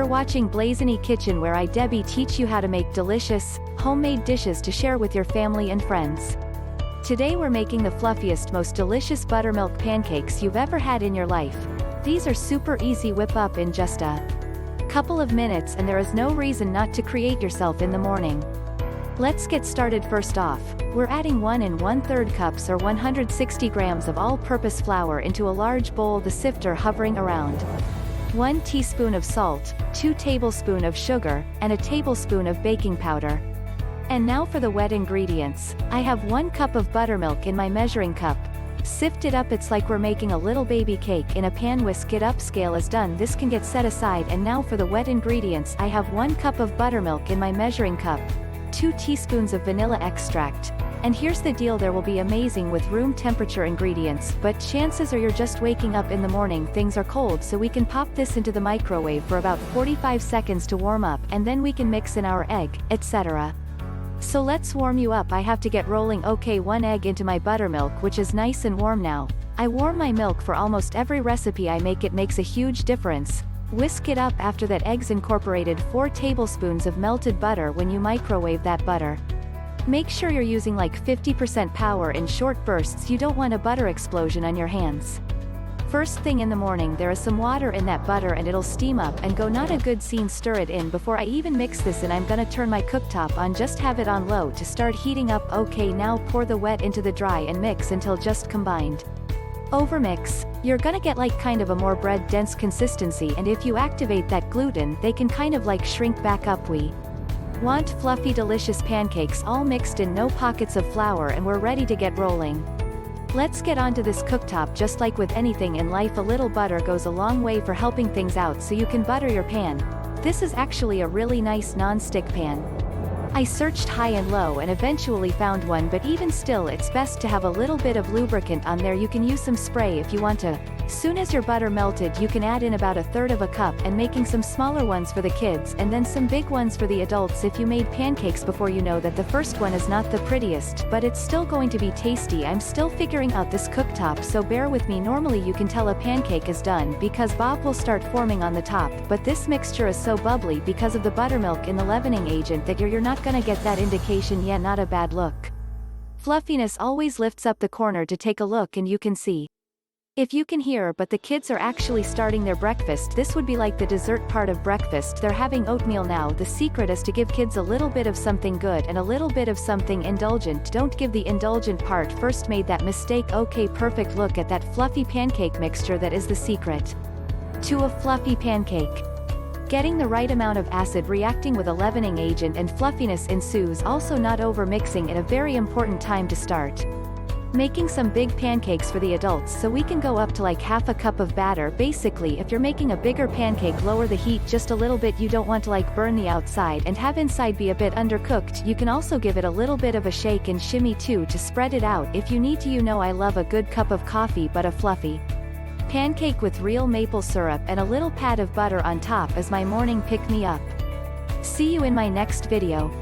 You're watching Blaziny Kitchen, where I, Debbie, teach you how to make delicious, homemade dishes to share with your family and friends. Today we're making the fluffiest, most delicious buttermilk pancakes you've ever had in your life. These are super easy, whip up in just a couple of minutes, and there is no reason not to create yourself in the morning. Let's get started. First off, we're adding 1 1/3 cups or 160 grams of all-purpose flour into a large bowl, the sifter hovering around 1 teaspoon of salt, 2 tablespoons of sugar, and a tablespoon of baking powder. And now for the wet ingredients. I have 1 cup of buttermilk in my measuring cup. Sift it up, it's like we're making a little baby cake in a pan. Whisk it up. Scale is done. This can get set aside. And now for the wet ingredients. I have 1 cup of buttermilk in my measuring cup, 2 teaspoons of vanilla extract. And here's the deal, there will be amazing with room temperature ingredients, but chances are you're just waking up in the morning, things are cold, so we can pop this into the microwave for about 45 seconds to warm up, and then we can mix in our egg, etc. So let's warm you up. I have to get rolling. Okay, 1 egg into my buttermilk, which is nice and warm now. I warm my milk for almost every recipe I make. It makes a huge difference. Whisk it up. After that, eggs incorporated 4 tablespoons of melted butter. When you microwave that butter, make sure you're using like 50% power in short bursts. You don't want a butter explosion on your hands. First thing in the morning, there is some water in that butter and it'll steam up and go. Not a good scene. Stir it in before I even mix this in. I'm gonna turn my cooktop on, just have it on low to start heating up. Okay, now pour the wet into the dry and mix until just combined. Overmix. You're gonna get like kind of a more bread dense consistency, and if you activate that gluten, they can kind of like shrink back up. We want fluffy delicious pancakes, all mixed in, no pockets of flour, and we're ready to get rolling. Let's get onto this cooktop. Just like with anything in life, a little butter goes a long way for helping things out, so you can butter your pan. This is actually a really nice non-stick pan. I searched high and low and eventually found one, but even still it's best to have a little bit of lubricant on there. You can use some spray if you want to. Soon as your butter melted, you can add in about 1/3 cup, and making some smaller ones for the kids and then some big ones for the adults. If you made pancakes before, you know that the first one is not the prettiest, but it's still going to be tasty. I'm still figuring out this cooktop, so bear with me. Normally you can tell a pancake is done because Bob will start forming on the top, but this mixture is so bubbly because of the buttermilk in the leavening agent that you're not gonna get that indication yet. Not a bad look. Fluffiness always lifts up the corner to take a look, and you can see, if you can hear, but the kids are actually starting their breakfast. This would be like the dessert part of breakfast. They're having oatmeal now. The secret is to give kids a little bit of something good and a little bit of something indulgent. Don't give the indulgent part first. Made that mistake. Okay, perfect. Look at that fluffy pancake mixture. That is the secret to a fluffy pancake. Getting the right amount of acid reacting with a leavening agent and fluffiness ensues. Also, not over mixing at a very important time to start making some big pancakes for the adults, so we can go up to like 1/2 cup of batter. Basically, if you're making a bigger pancake, lower the heat just a little bit. You don't want to like burn the outside and have inside be a bit undercooked. You can also give it a little bit of a shake and shimmy too to spread it out if you need to. You know I love a good cup of coffee, but a fluffy pancake with real maple syrup and a little pat of butter on top is my morning pick-me-up. See you in my next video.